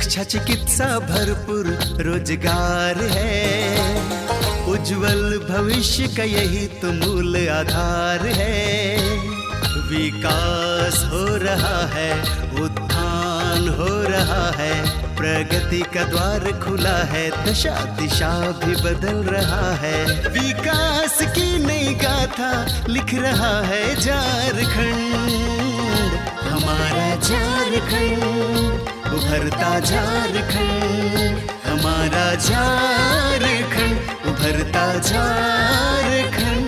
शिक्षा चिकित्सा भरपूर रोजगार है, उज्जवल भविष्य का यही तो मूल आधार है। विकास हो रहा है, उत्थान हो रहा है, प्रगति का द्वार खुला है, दशा दिशा भी बदल रहा है। विकास की नई गाथा लिख रहा है झारखंड, हमारा झारखंड, उभरता झारखंड, हमारा झारखंड, उभरता झारखंड।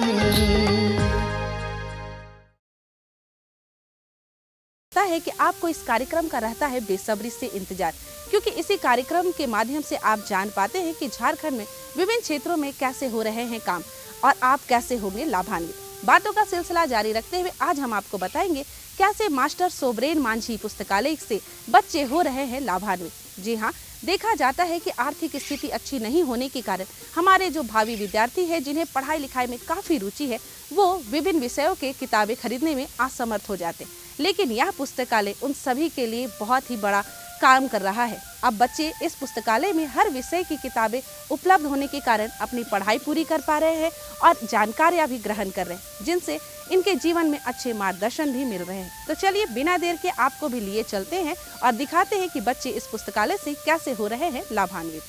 है कि आपको इस कार्यक्रम का रहता है बेसब्री से इंतजार, क्योंकि इसी कार्यक्रम के माध्यम से आप जान पाते हैं कि झारखंड में विभिन्न क्षेत्रों में कैसे हो रहे हैं काम और आप कैसे होंगे लाभान्वित। बातों का सिलसिला जारी रखते हुए आज हम आपको बताएंगे कैसे मास्टर सोबरेन मांझी पुस्तकालय से बच्चे हो रहे हैं लाभान्वित। जी हाँ, देखा जाता है कि आर्थिक स्थिति अच्छी नहीं होने के कारण हमारे जो भावी विद्यार्थी हैं, जिन्हें पढ़ाई लिखाई में काफ़ी रुचि है, वो विभिन्न विषयों के किताबें खरीदने में असमर्थ हो जाते हैं। लेकिन यह पुस्तकालय उन सभी के लिए बहुत ही बड़ा काम कर रहा है। अब बच्चे इस पुस्तकालय में हर विषय की किताबें उपलब्ध होने के कारण अपनी पढ़ाई पूरी कर पा रहे हैं और जानकारियाँ भी ग्रहण कर रहे हैं, जिनसे इनके जीवन में अच्छे मार्गदर्शन भी मिल रहे हैं। तो चलिए बिना देर के आपको भी लिए चलते हैं और दिखाते हैं कि बच्चे इस पुस्तकालय से कैसे हो रहे हैं लाभान्वित।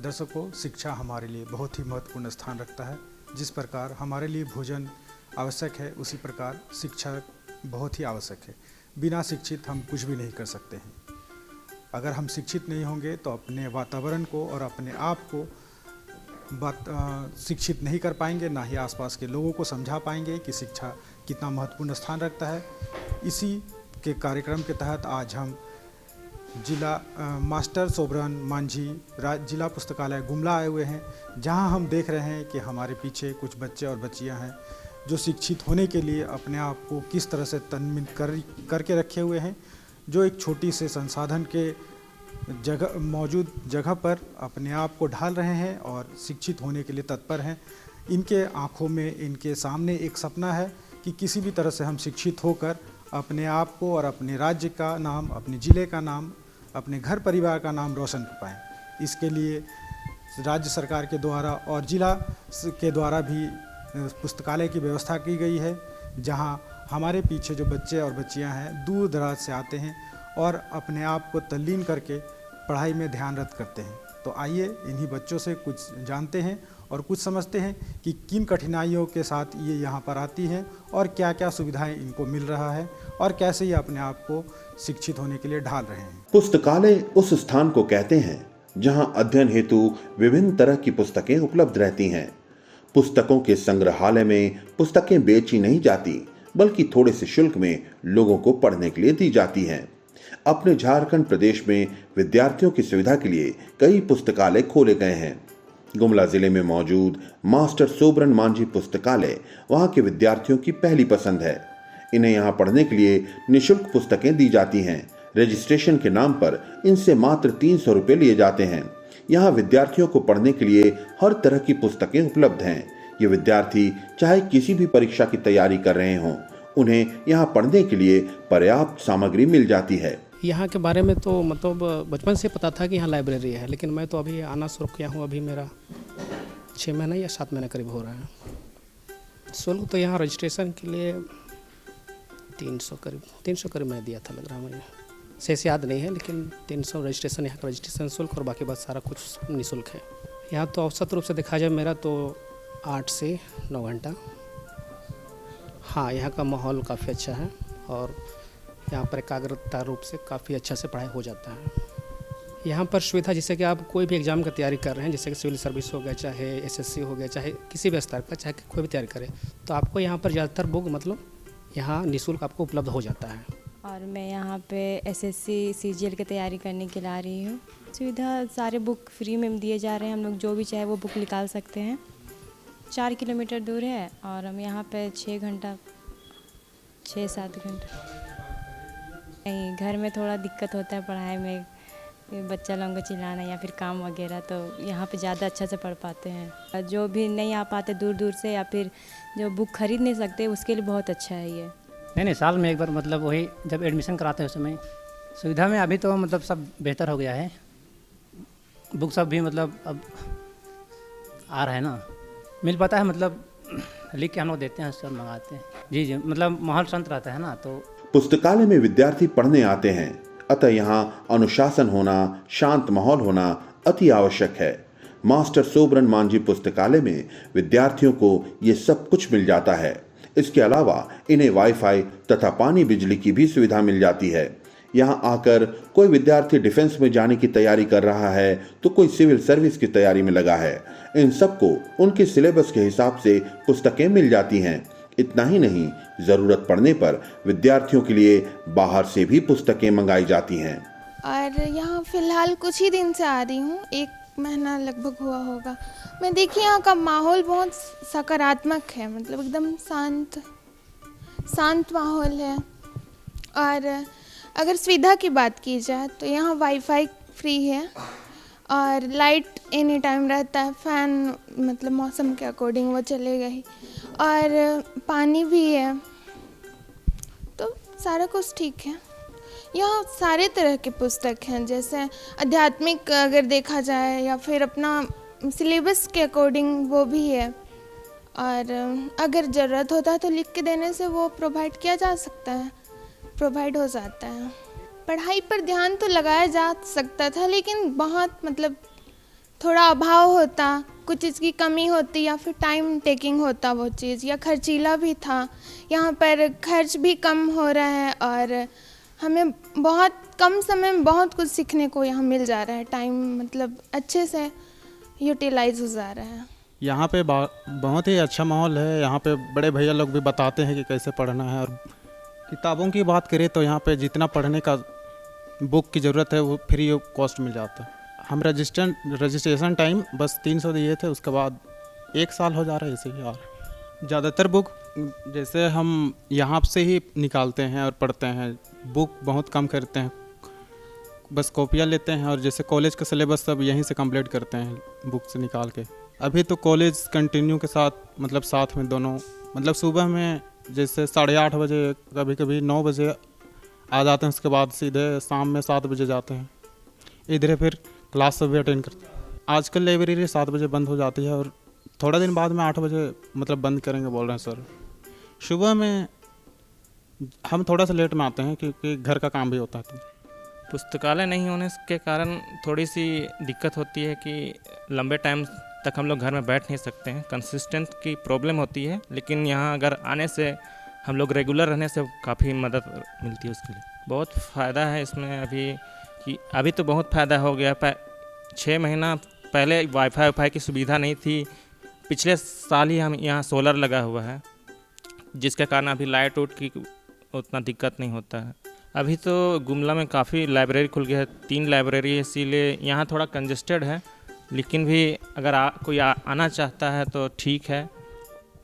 दर्शकों, शिक्षा हमारे लिए बहुत ही महत्वपूर्ण स्थान रखता है। जिस प्रकार हमारे लिए भोजन आवश्यक है, उसी प्रकार शिक्षा बहुत ही आवश्यक है। बिना शिक्षित हम कुछ भी नहीं कर सकते हैं। अगर हम शिक्षित नहीं होंगे तो अपने वातावरण को और अपने आप को शिक्षित नहीं कर पाएंगे, ना ही आसपास के लोगों को समझा पाएंगे कि शिक्षा कितना महत्वपूर्ण स्थान रखता है। इसी के कार्यक्रम के तहत आज हम जिला मास्टर सोबरन मांझी जिला पुस्तकालय गुमला आए हुए हैं, जहां हम देख रहे हैं कि हमारे पीछे कुछ बच्चे और बच्चियां हैं जो शिक्षित होने के लिए अपने आप को किस तरह से तन्मिन करके रखे हुए हैं, जो एक छोटी से संसाधन के मौजूद जगह पर अपने आप को ढाल रहे हैं और शिक्षित होने के लिए तत्पर हैं। इनके आँखों में, इनके सामने एक सपना है कि किसी भी तरह से हम शिक्षित होकर अपने आप को और अपने राज्य का नाम, अपने ज़िले का नाम, अपने घर परिवार का नाम रोशन कर पाएँ। इसके लिए राज्य सरकार के द्वारा और जिला के द्वारा भी पुस्तकालय की व्यवस्था की गई है, जहां हमारे पीछे जो बच्चे और बच्चियां हैं दूर दराज से आते हैं और अपने आप को तल्लीन करके पढ़ाई में ध्यानरत करते हैं। तो आइए इन्हीं बच्चों से कुछ जानते हैं और कुछ समझते हैं कि किन कठिनाइयों के साथ ये यहाँ पर आती हैं और क्या क्या सुविधाएं इनको मिल रहा है और कैसे ये अपने आप को शिक्षित होने के लिए ढाल रहे हैं। पुस्तकालय उस स्थान को कहते हैं जहाँ अध्ययन हेतु विभिन्न तरह की पुस्तकें उपलब्ध रहती हैं। पुस्तकों के संग्रहालय में पुस्तकें बेची नहीं जाती, बल्कि थोड़े से शुल्क में लोगों को पढ़ने के लिए दी जाती हैं। अपने झारखंड प्रदेश में विद्यार्थियों की सुविधा के लिए कई पुस्तकालय खोले गए हैं। गुमला जिले में मौजूद मास्टर सोबरन मांझी पुस्तकालय वहां के विद्यार्थियों की पहली पसंद है। इन्हें यहां पढ़ने के लिए निःशुल्क पुस्तकें दी जाती हैं। रजिस्ट्रेशन के नाम पर इनसे मात्र 300 रुपये लिए जाते हैं। यहाँ विद्यार्थियों को पढ़ने के लिए हर तरह की पुस्तकें उपलब्ध हैं। ये विद्यार्थी चाहे किसी भी परीक्षा की तैयारी कर रहे हों, उन्हें यहाँ पढ़ने के लिए पर्याप्त सामग्री मिल जाती है। यहाँ के बारे में तो मतलब बचपन से पता था कि यहाँ लाइब्रेरी है, लेकिन मैं तो अभी आना शुरू किया हूँ। अभी मेरा 6 महीना या 7 महीने करीब हो रहा है। शुल्क तो यहाँ रजिस्ट्रेशन के लिए 300 करीब मैं दिया था, लग रहा है मुझे, शेष याद नहीं है, लेकिन 300 रजिस्ट्रेशन, यहाँ का रजिस्ट्रेशन शुल्क और बाकी बात सारा कुछ निःशुल्क है। यहाँ तो औसत रूप से देखा जाए मेरा तो 8 से 9 घंटा। हाँ, यहाँ का माहौल काफ़ी अच्छा है और यहाँ पर एकाग्रता रूप से काफ़ी अच्छा से पढ़ाई हो जाता है। यहाँ पर सुविधा, जैसे कि आप कोई भी एग्ज़ाम की तैयारी कर रहे हैं, जैसे कि सिविल सर्विस हो गया, चाहे एसएससी हो गया, चाहे किसी भी स्तर का, चाहे कोई भी तैयारी करें, तो आपको यहाँ पर ज़्यादातर बुक मतलब यहाँ निःशुल्क आपको उपलब्ध हो जाता है। और मैं यहाँ पे एसएससी सीजीएल की तैयारी करने के लिए आ रही हूँ। सुविधा सारे बुक फ्री में दिए जा रहे हैं। हम लोग जो भी चाहे वो बुक निकाल सकते हैं। 4 किलोमीटर दूर है और हम यहाँ पे 6 घंटा 6-7 घंटा। नहीं, घर में थोड़ा दिक्कत होता है पढ़ाई में, बच्चा लोगों को चिल्लाना या फिर काम वगैरह, तो यहाँ पे ज़्यादा अच्छा से पढ़ पाते हैं। जो भी नहीं आ पाते दूर दूर से या फिर जो बुक खरीद नहीं सकते, उसके लिए बहुत अच्छा है ये। नहीं, साल में एक बार, मतलब वही जब एडमिशन कराते हैं उस समय सुविधा में अभी तो मतलब सब बेहतर हो गया है। बुक सब भी मतलब अब आ रहा है ना, मिल पाता है, मतलब लिख के हम लोग देते हैं, सब मंगाते हैं। जी जी, मतलब माहौल शांत रहता है ना। तो पुस्तकालय में विद्यार्थी पढ़ने आते हैं, अतः यहाँ अनुशासन होना, शांत माहौल होना अति आवश्यक है। मास्टर सोबरन मांझी पुस्तकालय में विद्यार्थियों को ये सब कुछ मिल जाता है। इसके अलावा इन्हें वाईफाई तथा पानी बिजली की भी सुविधा मिल जाती है। यहाँ आकर कोई विद्यार्थी डिफेंस में जाने की तैयारी कर रहा है तो कोई सिविल सर्विस की तैयारी में लगा है। इन सबको उनके सिलेबस के हिसाब से पुस्तकें मिल जाती हैं। इतना ही नहीं, जरूरत पड़ने पर विद्यार्थियों के लिए बाहर से भी पुस्तकें मंगाई जाती हैं। और यहाँ फ़िलहाल कुछ ही दिन से आ रही हूँ, 1 महीना लगभग हुआ होगा। मैं देखिए यहाँ का माहौल बहुत सकारात्मक है, मतलब एकदम शांत माहौल है। और अगर सुविधा की बात की जाए तो यहाँ वाईफाई फ्री है और लाइट एनी टाइम रहता है, फ़ैन मतलब मौसम के अकॉर्डिंग वो चलेगा ही, और पानी भी है, तो सारा कुछ ठीक है। यहाँ सारे तरह के पुस्तक हैं, जैसे आध्यात्मिक अगर देखा जाए या फिर अपना सिलेबस के अकॉर्डिंग वो भी है। और अगर ज़रूरत होता है तो लिख के देने से वो प्रोवाइड किया जा सकता है, प्रोवाइड हो जाता है। पढ़ाई पर ध्यान तो लगाया जा सकता था, लेकिन बहुत मतलब थोड़ा अभाव होता, कुछ चीज़ की कमी होती या फिर टाइम टेकिंग होता वो चीज़, या खर्चीला भी था। यहाँ पर खर्च भी कम हो रहा है और हमें बहुत कम समय में बहुत कुछ सीखने को यहाँ मिल जा रहा है। टाइम मतलब अच्छे से यूटिलाइज हो जा रहा है। यहाँ पे बहुत ही अच्छा माहौल है। यहाँ पे बड़े भैया लोग भी बताते हैं कि कैसे पढ़ना है। और किताबों की बात करें तो यहाँ पे जितना पढ़ने का बुक की ज़रूरत है वो फ्री ऑफ कॉस्ट मिल जाता है। हम रजिस्ट्रेशन टाइम बस 300 दिए थे, उसके बाद 1 साल हो जा रहा है इसे ही। और ज़्यादातर बुक जैसे हम यहाँ से ही निकालते हैं और पढ़ते हैं, बुक बहुत कम करते हैं, बस कॉपियाँ लेते हैं। और जैसे कॉलेज का सिलेबस सब यहीं से कंप्लीट करते हैं बुक से निकाल के। अभी तो कॉलेज कंटिन्यू के साथ मतलब साथ में दोनों, मतलब सुबह में जैसे 8:30 बजे, कभी कभी 9 बजे आ जाते हैं, उसके बाद सीधे शाम में 7 बजे जाते हैं। इधर फिर क्लास सब भी अटेंड करते हैं। आजकल लाइब्रेरी 7 बजे बंद हो जाती है और थोड़ा दिन बाद में 8 बजे मतलब बंद करेंगे बोल रहे हैं सर। सुबह में हम थोड़ा सा लेट में आते हैं क्योंकि घर का काम भी होता है। तो पुस्तकालय नहीं होने के कारण थोड़ी सी दिक्कत होती है कि लंबे टाइम तक हम लोग घर में बैठ नहीं सकते हैं, कंसिस्टेंट की प्रॉब्लम होती है। लेकिन यहाँ अगर आने से हम लोग रेगुलर रहने से काफ़ी मदद मिलती है उसके लिए। बहुत फ़ायदा है इसमें अभी तो बहुत फ़ायदा हो गया। 6 महीना पहले वाईफाई की सुविधा नहीं थी। पिछले साल ही हम यहाँ सोलर लगा हुआ है, जिसके कारण अभी लाइट की उतना दिक्कत नहीं होता है। अभी तो गुमला में काफ़ी लाइब्रेरी खुल गया है, 3 लाइब्रेरी है, इसीलिए यहाँ थोड़ा कंजेस्टेड है। लेकिन भी अगर कोई आना चाहता है तो ठीक है।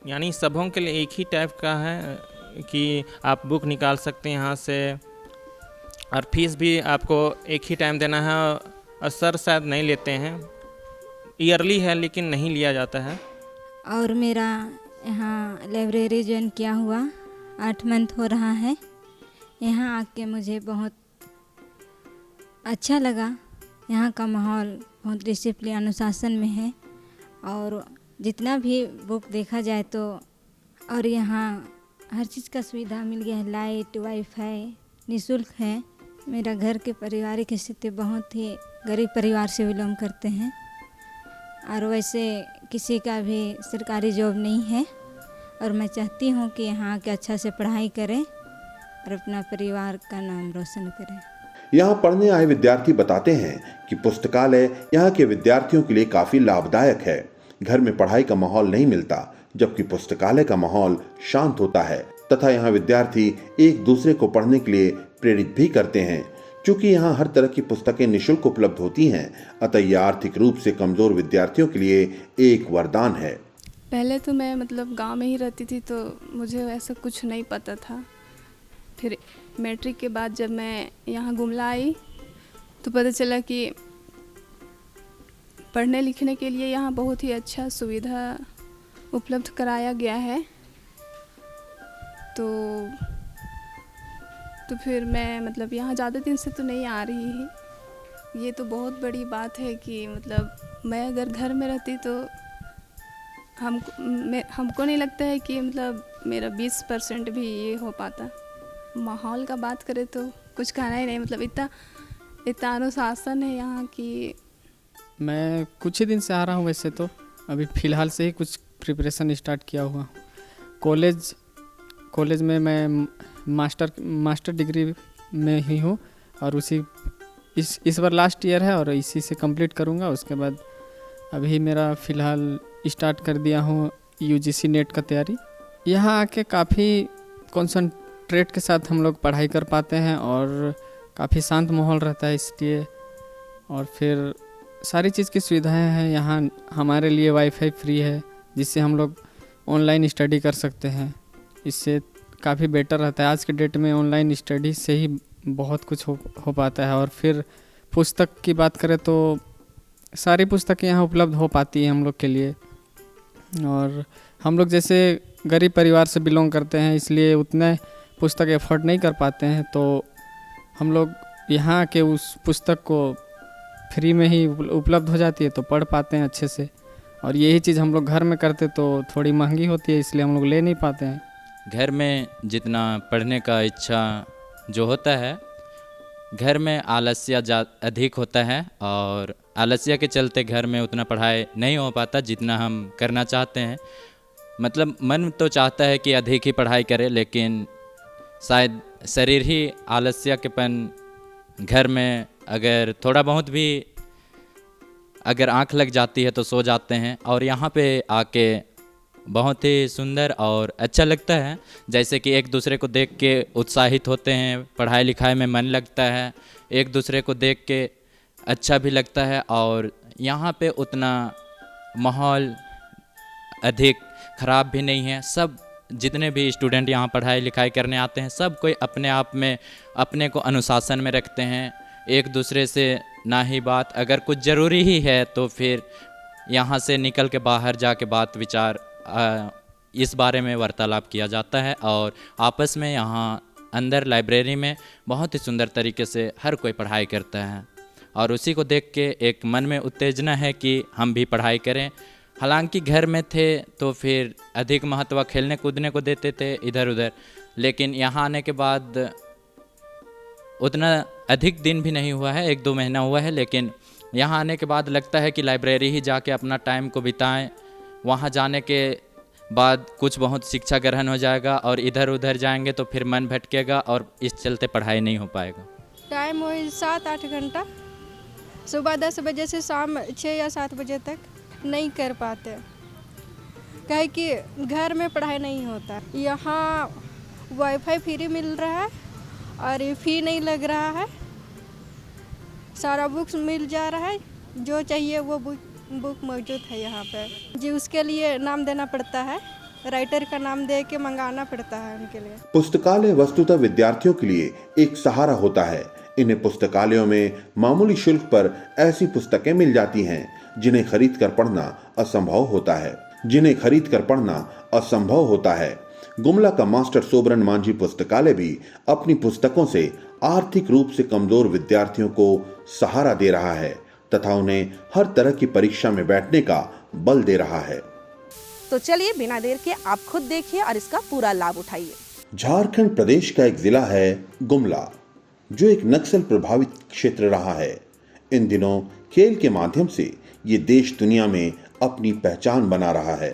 यानी सबों के लिए एक ही टाइप का है कि आप बुक निकाल सकते हैं यहाँ से, और फीस भी आपको एक ही टाइम देना है। और सर शायद नहीं लेते हैं, ईयरली है लेकिन नहीं लिया जाता है। और मेरा यहाँ लाइब्रेरी ज्वाइन किया हुआ 8 मंथ हो रहा है। यहाँ आके मुझे बहुत अच्छा लगा। यहाँ का माहौल बहुत डिसिप्लिन अनुशासन में है, और जितना भी बुक देखा जाए तो, और यहाँ हर चीज़ का सुविधा मिल गया है। लाइट, वाईफाई निःशुल्क है। मेरा घर के पारिवारिक स्थिति बहुत ही गरीब परिवार से बिलोंग करते हैं, और वैसे किसी का भी सरकारी जॉब नहीं है। और मैं चाहती हूँ कि यहाँ के अच्छा से पढ़ाई करें और अपना परिवार का नाम रोशन करें। यहाँ पढ़ने आए विद्यार्थी बताते हैं कि पुस्तकालय यहाँ के विद्यार्थियों के लिए काफी लाभदायक है। घर में पढ़ाई का माहौल नहीं मिलता, जबकि पुस्तकालय का माहौल शांत होता है तथा यहाँ विद्यार्थी एक दूसरे को पढ़ने के लिए प्रेरित भी करते हैं। चूंकि यहाँ हर तरह की पुस्तकें निःशुल्क उपलब्ध होती हैं, अतः यह आर्थिक रूप से कमजोर विद्यार्थियों के लिए एक वरदान है। पहले तो मैं मतलब गांव में ही रहती थी, तो मुझे ऐसा कुछ नहीं पता था। फिर मैट्रिक के बाद जब मैं यहाँ गुमला आई तो पता चला कि पढ़ने लिखने के लिए यहाँ बहुत ही अच्छा सुविधा उपलब्ध कराया गया है। तो तो फिर मैं मतलब यहाँ ज़्यादा दिन से तो नहीं आ रही ही। ये तो बहुत बड़ी बात है कि मतलब मैं अगर घर में रहती तो हमको नहीं लगता है कि मतलब मेरा 20% भी ये हो पाता। माहौल का बात करें तो कुछ कहना ही नहीं, मतलब इतना अनुशासन है यहाँ की। मैं कुछ ही दिन से आ रहा हूँ, वैसे तो अभी फ़िलहाल से ही कुछ प्रिपरेशन स्टार्ट किया हुआ। कॉलेज में मैं मास्टर डिग्री में ही हूँ और इस बार लास्ट ईयर है और इसी से कंप्लीट करूँगा। उसके बाद अभी मेरा फ़िलहाल स्टार्ट कर दिया हूँ UGC नेट का तैयारी। यहाँ आके काफ़ी कॉन्सनट्रेट के साथ हम लोग पढ़ाई कर पाते हैं और काफ़ी शांत माहौल रहता है इसलिए। और फिर सारी चीज़ की सुविधाएं हैं यहाँ। हमारे लिए वाईफाई फ्री है जिससे हम लोग ऑनलाइन स्टडी कर सकते हैं। इससे काफ़ी बेटर रहता है। आज के डेट में ऑनलाइन स्टडी से ही बहुत कुछ हो पाता है। और फिर पुस्तक की बात करें तो सारी पुस्तकें यहाँ उपलब्ध हो पाती हैं हम लोग के लिए। और हम लोग जैसे गरीब परिवार से बिलोंग करते हैं इसलिए उतने पुस्तक एफोर्ड नहीं कर पाते हैं, तो हम लोग यहाँ के उस पुस्तक को फ्री में ही उपलब्ध हो जाती है तो पढ़ पाते हैं अच्छे से। और यही चीज़ हम लोग घर में करते तो थोड़ी महंगी होती है इसलिए हम लोग ले नहीं पाते हैं। घर में जितना पढ़ने का इच्छा जो होता है, घर में आलस्य अधिक होता है और आलस्य के चलते घर में उतना पढ़ाई नहीं हो पाता जितना हम करना चाहते हैं। मतलब मन तो चाहता है कि अधिक ही पढ़ाई करें, लेकिन शायद शरीर ही आलस्य केपन घर में अगर थोड़ा बहुत भी अगर आंख लग जाती है तो सो जाते हैं। और यहाँ पे आके बहुत ही सुंदर और अच्छा लगता है, जैसे कि एक दूसरे को देख के उत्साहित होते हैं, पढ़ाई लिखाई में मन लगता है, एक दूसरे को देख के अच्छा भी लगता है। और यहाँ पे उतना माहौल अधिक ख़राब भी नहीं है। सब जितने भी स्टूडेंट यहाँ पढ़ाई लिखाई करने आते हैं सब कोई अपने आप में अपने को अनुशासन में रखते हैं। एक दूसरे से ना ही बात, अगर कुछ ज़रूरी ही है तो फिर यहाँ से निकल के बाहर जाके बात विचार इस बारे में वार्तालाप किया जाता है। और आपस में यहाँ अंदर लाइब्रेरी में बहुत ही सुंदर तरीके से हर कोई पढ़ाई करता है और उसी को देख के एक मन में उत्तेजना है कि हम भी पढ़ाई करें। हालांकि घर में थे तो फिर अधिक महत्व खेलने कूदने को देते थे इधर उधर, लेकिन यहाँ आने के बाद उतना अधिक दिन भी नहीं हुआ है, 1-2 महीना हुआ है, लेकिन यहाँ आने के बाद लगता है कि लाइब्रेरी ही जाके अपना टाइम को बिताएं। वहाँ जाने के बाद कुछ बहुत शिक्षा ग्रहण हो जाएगा और इधर उधर जाएंगे तो फिर मन भटकेगा और इस चलते पढ़ाई नहीं हो पाएगा। टाइम वही 7-8 घंटा, सुबह 10 बजे से शाम 6 या 7 बजे तक नहीं कर पाते, काहे कि घर में पढ़ाई नहीं होता। यहाँ वाईफाई फ्री मिल रहा है और फी नहीं लग रहा है, सारा बुक्स मिल जा रहा है, जो चाहिए वो बुक मौजूद है यहाँ पर। जी उसके लिए नाम देना पड़ता है, राइटर का नाम दे के मंगाना पड़ता है उनके लिए। पुस्तकालय वस्तुतः विद्यार्थियों के लिए एक सहारा होता है। इन्हें पुस्तकालयों में मामूली शुल्क पर ऐसी पुस्तकें मिल जाती हैं जिन्हें खरीद कर पढ़ना असंभव होता है। गुमला का मास्टर सोबरन मांझी पुस्तकालय भी अपनी पुस्तकों से आर्थिक रूप से कमजोर विद्यार्थियों को सहारा दे रहा है तथा उन्हें हर तरह की परीक्षा में बैठने का बल दे रहा है। तो चलिए बिना देर के आप खुद देखिए और इसका पूरा लाभ उठाइए। झारखंड प्रदेश का एक जिला है गुमला, जो एक नक्सल प्रभावित क्षेत्र रहा है। इन दिनों खेल के माध्यम से ये देश दुनिया में अपनी पहचान बना रहा है।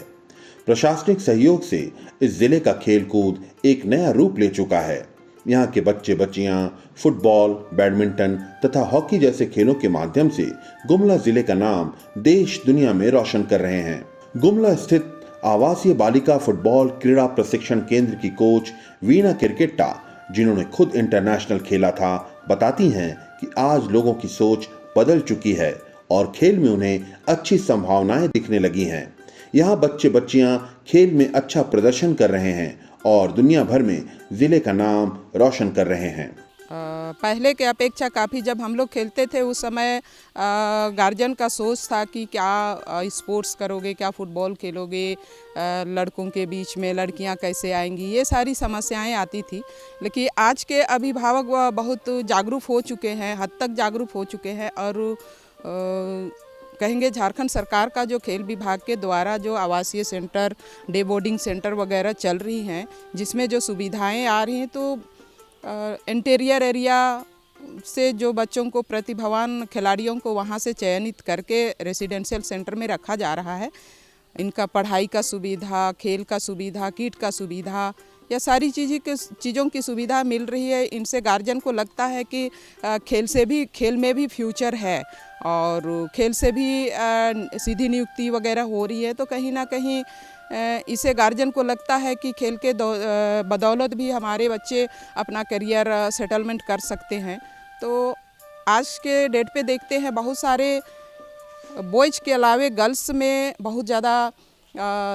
प्रशासनिक सहयोग से इस जिले का खेल कूद एक नया रूप ले चुका है। यहाँ के बच्चे बच्चियाँ फुटबॉल, बैडमिंटन तथा हॉकी जैसे खेलों के माध्यम से गुमला जिले का नाम देश दुनिया में रोशन कर रहे हैं। गुमला स्थित आवासीय बालिका फुटबॉल क्रीड़ा प्रशिक्षण केंद्र की कोच वीणा क्रिकेटा, जिन्होंने खुद इंटरनेशनल खेला था, बताती हैं कि आज लोगों की सोच बदल चुकी है और खेल में उन्हें अच्छी संभावनाएं दिखने लगी हैं। यहाँ बच्चे बच्चियाँ खेल में अच्छा प्रदर्शन कर रहे हैं और दुनिया भर में जिले का नाम रोशन कर रहे हैं। पहले के अपेक्षा काफ़ी जब हम लोग खेलते थे उस समय गार्जियन का सोच था कि क्या स्पोर्ट्स करोगे, क्या फुटबॉल खेलोगे, लड़कों के बीच में लड़कियां कैसे आएंगी, ये सारी समस्याएं आती थी। लेकिन आज के अभिभावक बहुत जागरूक हो चुके हैं, हद तक जागरूक हो चुके हैं और कहेंगे झारखंड सरकार का जो खेल विभाग के द्वारा जो आवासीय सेंटर, डे बोर्डिंग सेंटर वगैरह चल रही हैं, जिसमें जो सुविधाएं आ रही हैं, तो इंटीरियर एरिया से जो बच्चों को, प्रतिभावान खिलाड़ियों को वहाँ से चयनित करके रेसिडेंशियल सेंटर में रखा जा रहा है। इनका पढ़ाई का सुविधा, खेल का सुविधा, किट का सुविधा, या सारी चीज़ों की सुविधा मिल रही है। इनसे गार्जियन को लगता है कि खेल में भी फ्यूचर है और खेल से भी सीधी नियुक्ति वगैरह हो रही है। तो कहीं ना कहीं इसे गार्जियन को लगता है कि खेल के बदौलत भी हमारे बच्चे अपना करियर सेटलमेंट कर सकते हैं। तो आज के डेट पे देखते हैं बहुत सारे बॉयज़ के अलावे गर्ल्स में बहुत ज़्यादा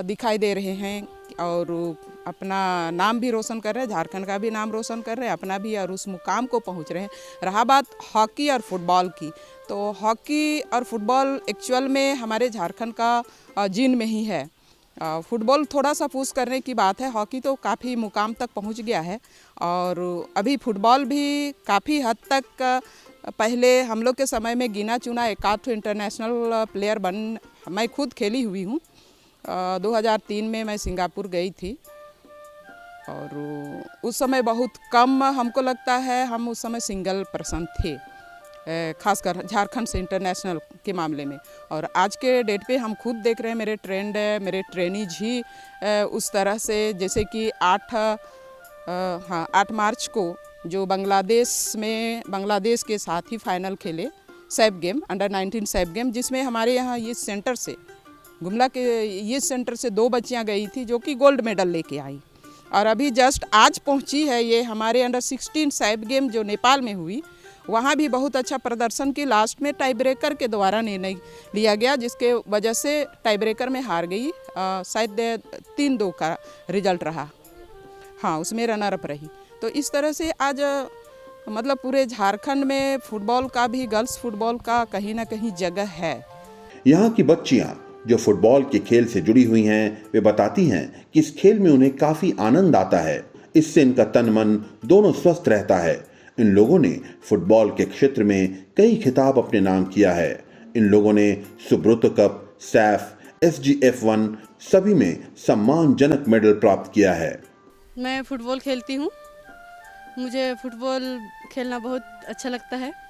दिखाई दे रहे हैं और अपना नाम भी रोशन कर रहे हैं, झारखंड का भी नाम रोशन कर रहे हैं, अपना भी, और उस मुकाम को पहुंच रहे हैं। रहा बात हॉकी और फुटबॉल की, तो हॉकी और फुटबॉल एक्चुअल में हमारे झारखंड का जीन में ही है। फुटबॉल थोड़ा सा पुश करने की बात है, हॉकी तो काफ़ी मुकाम तक पहुंच गया है और अभी फुटबॉल भी काफ़ी हद तक पहले हम लोग के समय में गिना चुना एक आध इंटरनेशनल प्लेयर मैं खुद खेली हुई हूँ। 2003 में मैं सिंगापुर गई थी और उस समय बहुत कम, हमको लगता है हम उस समय सिंगल पर्सन थे, खासकर झारखंड से इंटरनेशनल के मामले में। और आज के डेट पे हम खुद देख रहे हैं, मेरे ट्रेनीज ही उस तरह से, जैसे कि 8 मार्च को जो बांग्लादेश के साथ ही फाइनल खेले Saif game, under 19 Saif game, जिसमें हमारे यहाँ ये सेंटर से, गुमला के ये सेंटर से 2 बच्चियाँ गई थी जो कि गोल्ड मेडल लेके आई। और अभी जस्ट आज पहुँची है ये हमारे अंडर 16 सैफ गेम जो नेपाल में हुई, वहाँ भी बहुत अच्छा प्रदर्शन की। लास्ट में टाई ब्रेकर के द्वारा निर्णय लिया गया, जिसके वजह से टाई ब्रेकर में हार गई, शायद 3-2 का रिजल्ट रहा, हाँ उसमें रनर अप रही। तो इस तरह से आज मतलब पूरे झारखंड में फुटबॉल का भी, गर्ल्स फुटबॉल का कहीं ना कहीं जगह है। यहाँ की बच्चियाँ जो फुटबॉल के खेल से जुड़ी हुई हैं, वे बताती हैं कि इस खेल में उन्हें काफी आनंद आता है, इससे इनका तन मन दोनों स्वस्थ रहता है। इन लोगों ने फुटबॉल के क्षेत्र में कई खिताब अपने नाम किया है। इन लोगों ने सुब्रतो कप, सैफ, SGF1 सभी में सम्मानजनक मेडल प्राप्त किया है। मैं फुटबॉल खेलती हूँ, मुझे फुटबॉल खेलना बहुत अच्छा लगता है।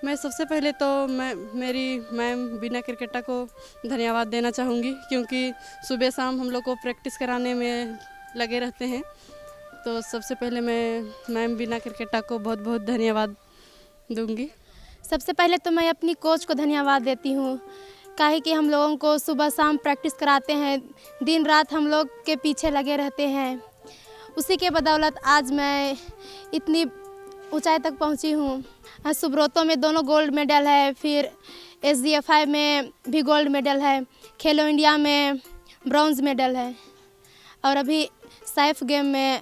मैं सबसे पहले तो मेरी मैम बीना क्रिकेटा को धन्यवाद देना चाहूँगी, क्योंकि सुबह शाम हम लोग को प्रैक्टिस कराने में लगे रहते हैं। तो सबसे पहले मैं मैम बीना क्रिकेटा को बहुत बहुत धन्यवाद दूंगी। सबसे पहले तो मैं अपनी कोच को धन्यवाद देती हूँ, काहे कि हम लोगों को सुबह शाम प्रैक्टिस कराते हैं, दिन रात हम लोग के पीछे लगे रहते हैं। उसी के बदौलत आज मैं इतनी ऊंचाई तक पहुंची हूँ। सुब्रतो में दोनों गोल्ड मेडल है, फिर SGF में भी गोल्ड मेडल है, खेलो इंडिया में ब्रॉन्ज मेडल है और अभी सैफ गेम में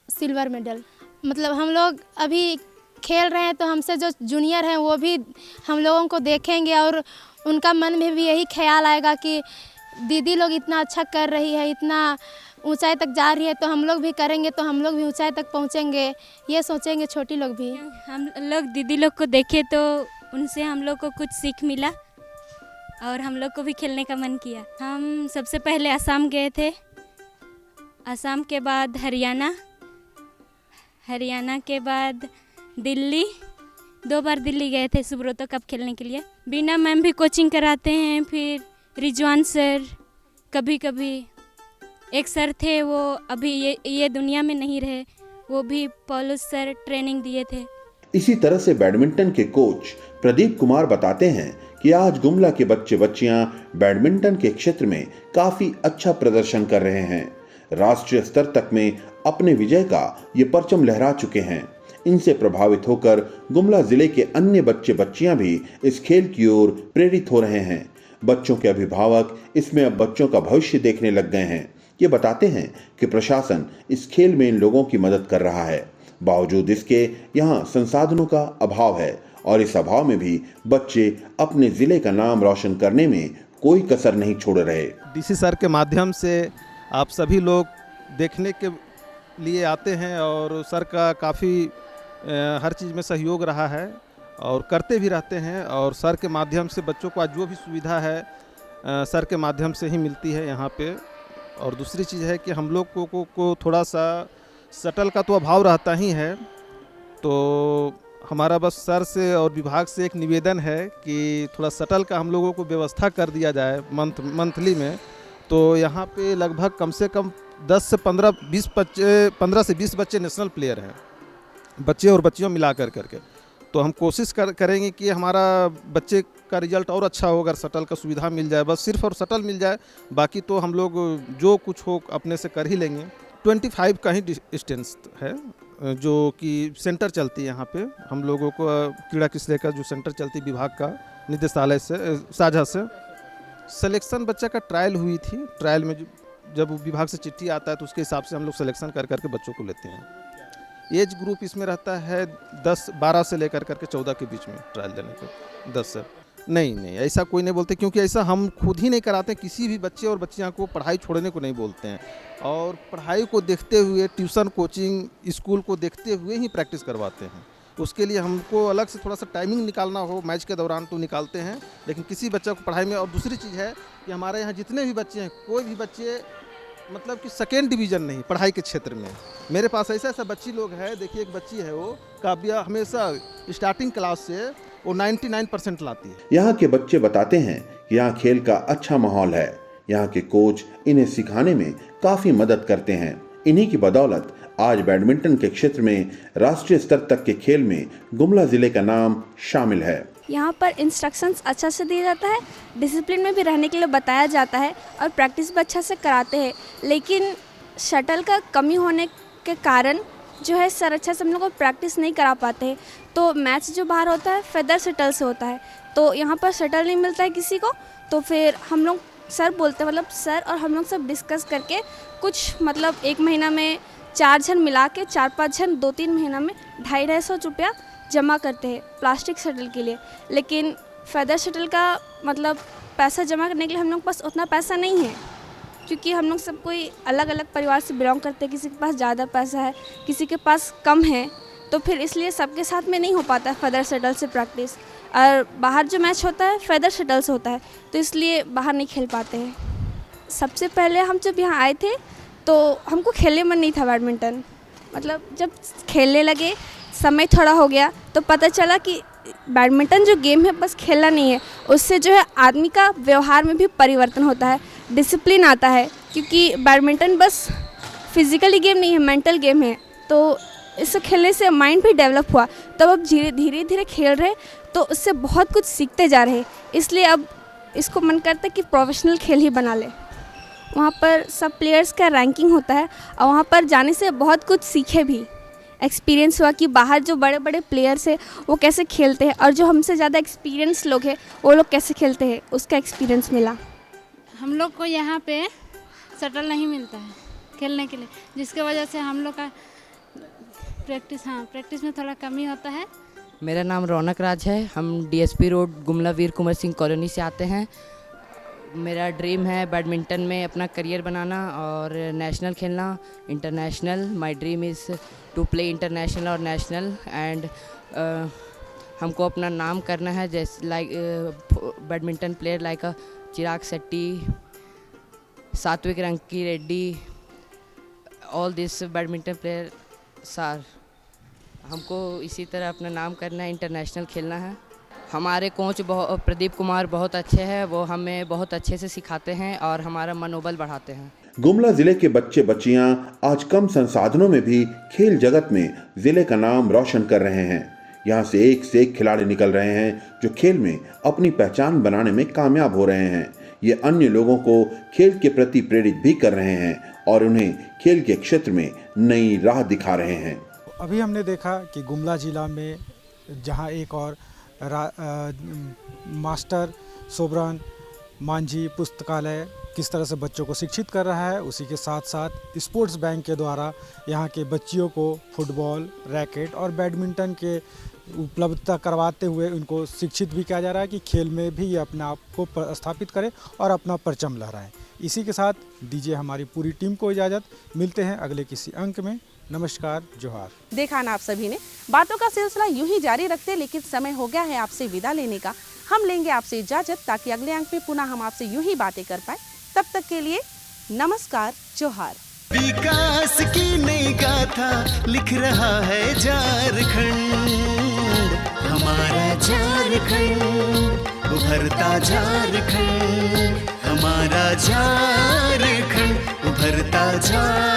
सिल्वर मेडल। मतलब हम लोग अभी खेल रहे हैं तो हमसे जो जूनियर हैं वो भी हम लोगों को देखेंगे और उनका मन में भी यही ख्याल आएगा कि दीदी लोग इतना अच्छा कर रही है, इतना ऊंचाई तक जा रही है, तो हम लोग भी करेंगे तो हम लोग भी ऊंचाई तक पहुंचेंगे, ये सोचेंगे छोटी लोग भी। हम लोग दीदी लोग को देखे तो उनसे हम लोग को कुछ सीख मिला और हम लोग को भी खेलने का मन किया। हम सबसे पहले असम गए थे, असम के बाद हरियाणा, हरियाणा के बाद दिल्ली, 2 बार दिल्ली गए थे सुब्रतो कप खेलने के लिए। बीना मैम भी कोचिंग कराते हैं, फिर रिजवान सर, कभी कभी एक सर थे वो अभी ये दुनिया में नहीं रहे, वो भी पॉलुस सर ट्रेनिंग दिए थे। इसी तरह से बैडमिंटन के कोच प्रदीप कुमार बताते हैं कि आज गुमला के बच्चे बच्चियां बैडमिंटन के क्षेत्र में काफी अच्छा प्रदर्शन कर रहे हैं। राष्ट्रीय स्तर तक में अपने विजय का ये परचम लहरा चुके हैं। इनसे प्रभावित होकर गुमला जिले के अन्य बच्चे बच्चियां भी इस खेल की ओर प्रेरित हो रहे हैं। बच्चों के अभिभावक इसमें अब बच्चों का भविष्य देखने लग गए हैं। ये बताते हैं कि प्रशासन इस खेल में इन लोगों की मदद कर रहा है। बावजूद इसके यहाँ संसाधनों का अभाव है और इस अभाव में भी बच्चे अपने जिले का नाम रोशन करने में कोई कसर नहीं छोड़ रहे। डीसी सर के माध्यम से आप सभी लोग देखने के लिए आते हैं और सर का काफ़ी हर चीज़ में सहयोग रहा है और करते भी रहते हैं और सर के माध्यम से बच्चों को आज जो भी सुविधा है सर के माध्यम से ही मिलती है यहाँ पे। और दूसरी चीज़ है कि हम लोग को थोड़ा सा शटल का तो अभाव रहता ही है, तो हमारा बस सर से और विभाग से एक निवेदन है कि थोड़ा शटल का हम लोगों को व्यवस्था कर दिया जाए मंथली में। तो यहाँ पे लगभग कम से कम 10 से 15 से 20 बच्चे नेशनल प्लेयर हैं, बच्चे और बच्चियों मिला करके। तो हम कोशिश करेंगे कि हमारा बच्चे का रिजल्ट और अच्छा हो अगर शटल का सुविधा मिल जाए, बस सिर्फ और शटल मिल जाए, बाकी तो हम लोग जो कुछ हो अपने से कर ही लेंगे। 25 का ही डिस्टेंस है जो कि सेंटर चलती है यहाँ पे हम लोगों को, क्रीड़ा किसले का जो सेंटर चलती विभाग का निदेशालय से साझा से। सिलेक्शन बच्चा का ट्रायल हुई थी, ट्रायल में जब विभाग से चिट्ठी आता है तो उसके हिसाब से हम लोग सिलेक्शन कर करके बच्चों को लेते हैं। एज ग्रुप इसमें रहता है 12 से लेकर करके 14 के बीच में ट्रायल देने के। 10 से नहीं ऐसा कोई नहीं बोलते, क्योंकि ऐसा हम खुद ही नहीं कराते। किसी भी बच्चे और बच्चियां को पढ़ाई छोड़ने को नहीं बोलते हैं और पढ़ाई को देखते हुए ट्यूशन कोचिंग स्कूल को देखते हुए ही प्रैक्टिस करवाते हैं। उसके लिए हमको अलग से थोड़ा सा टाइमिंग निकालना हो मैच के दौरान तो निकालते हैं, लेकिन किसी बच्चे को पढ़ाई में। और दूसरी चीज़ है कि हमारे यहाँ जितने भी बच्चे हैं, कोई भी बच्चे मतलब कि सेकेंड डिवीज़न नहीं पढ़ाई के क्षेत्र में। मेरे पास ऐसा बच्ची लोग है, देखिए एक बच्ची है वो काव्या, हमेशा स्टार्टिंग क्लास से वो 99% लाती है। यहाँ के बच्चे बताते हैं कि यहाँ खेल का अच्छा माहौल है, यहाँ के कोच इन्हें सिखाने में काफ़ी मदद करते हैं। इन्हीं की बदौलत आज बैडमिंटन के क्षेत्र में राष्ट्रीय स्तर तक के खेल में गुमला जिले का नाम शामिल है। यहाँ पर इंस्ट्रक्शंस अच्छा से दिया जाता है, डिसिप्लिन में भी रहने के लिए बताया जाता है और प्रैक्टिस भी अच्छा से कराते हैं। लेकिन शटल का कमी होने के कारण जो है सर अच्छा से हम लोग को प्रैक्टिस नहीं करा पाते हैं। तो मैच जो बाहर होता है फेदर शटल से होता है, तो यहाँ पर शटल नहीं मिलता है किसी को। तो फिर हम लोग सर बोलते हैं, मतलब सर और हम लोग सब डिस्कस करके कुछ मतलब 1 महीना में 4 जन मिला के 4-5 जन 2-3 महीना में 250-250 रुपया जमा करते हैं प्लास्टिक शटल के लिए। लेकिन फेदर शटल का मतलब पैसा जमा करने के लिए हम लोग के पास उतना पैसा नहीं है, क्योंकि हम लोग सब कोई अलग अलग परिवार से बिलोंग करते हैं। किसी के पास ज़्यादा पैसा है, किसी के पास कम है, तो फिर इसलिए सबके साथ में नहीं हो पाता है फेदर शटल से प्रैक्टिस। और बाहर जो मैच होता है फेदर शटल से होता है, तो इसलिए बाहर नहीं खेल पाते हैं। सबसे पहले हम जब यहाँ आए थे तो हमको खेलने मन नहीं था बैडमिंटन। मतलब जब खेलने लगे, समय थोड़ा हो गया तो पता चला कि बैडमिंटन जो गेम है बस खेलना नहीं है, उससे जो है आदमी का व्यवहार में भी परिवर्तन होता है, डिसिप्लिन आता है। क्योंकि बैडमिंटन बस फिजिकली गेम नहीं है, मेंटल गेम है। तो इसे खेलने से माइंड भी डेवलप हुआ, तब अब धीरे धीरे खेल रहे तो उससे बहुत कुछ सीखते जा रहे। इसलिए अब इसको मन करता है कि प्रोफेशनल खेल ही बना ले। वहाँ पर सब प्लेयर्स का रैंकिंग होता है और वहाँ पर जाने से बहुत कुछ सीखे भी, एक्सपीरियंस हुआ कि बाहर जो बड़े बड़े प्लेयर्स हैं वो कैसे खेलते हैं और जो हमसे ज़्यादा एक्सपीरियंस लोग हैं वो लोग कैसे खेलते हैं, उसका एक्सपीरियंस मिला। हम लोग को यहाँ पे शटल नहीं मिलता है खेलने के लिए, जिसके वजह से हम लोग का प्रैक्टिस में थोड़ा कमी होता है। मेरा नाम रौनक राज है, हम डीएसपी रोड गुमला वीर कुंवर सिंह कॉलोनी से आते हैं। मेरा ड्रीम है बैडमिंटन में अपना करियर बनाना और नेशनल खेलना, international. My dream is to play international और नेशनल एंड हमको अपना नाम करना है, जैसे like badminton player like Chirag Shetty, Satwik Ranki Reddy, all this badminton player sir. हमको इसी तरह अपना नाम करना है, इंटरनेशनल खेलना है। हमारे कोच प्रदीप कुमार बहुत अच्छे हैं, वो हमें बहुत अच्छे से सिखाते हैं और हमारा मनोबल बढ़ाते हैं। गुमला जिले के बच्चे बच्चियां आज कम संसाधनों में भी खेल जगत में जिले का नाम रोशन कर रहे हैं। यहाँ से एक खिलाड़ी निकल रहे हैं जो खेल में अपनी पहचान बनाने में कामयाब हो रहे हैं। ये अन्य लोगों को खेल के प्रति प्रेरित भी कर रहे हैं और उन्हें खेल के क्षेत्र में नई राह दिखा रहे हैं। अभी हमने देखा कि गुमला जिला में जहाँ एक और मास्टर सोबरन मांझी पुस्तकालय किस तरह से बच्चों को शिक्षित कर रहा है। उसी के साथ साथ स्पोर्ट्स बैंक के द्वारा यहाँ के बच्चियों को फुटबॉल, रैकेट और बैडमिंटन के उपलब्धता करवाते हुए उनको शिक्षित भी किया जा रहा है कि खेल में भी ये अपने आप को स्थापित करें और अपना परचम लहराएं। इसी के साथ दीजिए हमारी पूरी टीम को इजाज़त। मिलते हैं अगले किसी अंक में। नमस्कार, जोहार। देखा ना आप सभी ने, बातों का सिलसिला यूं ही जारी रखते, लेकिन समय हो गया है आपसे विदा लेने का। हम लेंगे आपसे इजाजत ताकि अगले अंक में पुनः हम आपसे यूं ही बातें कर पाए। तब तक के लिए नमस्कार, जोहार। विकास की नई गाथा लिख रहा है झारखंड, हमारा झारखंड, उभरता झारखंड, हमारा झारखंड, उभरता झारखंड।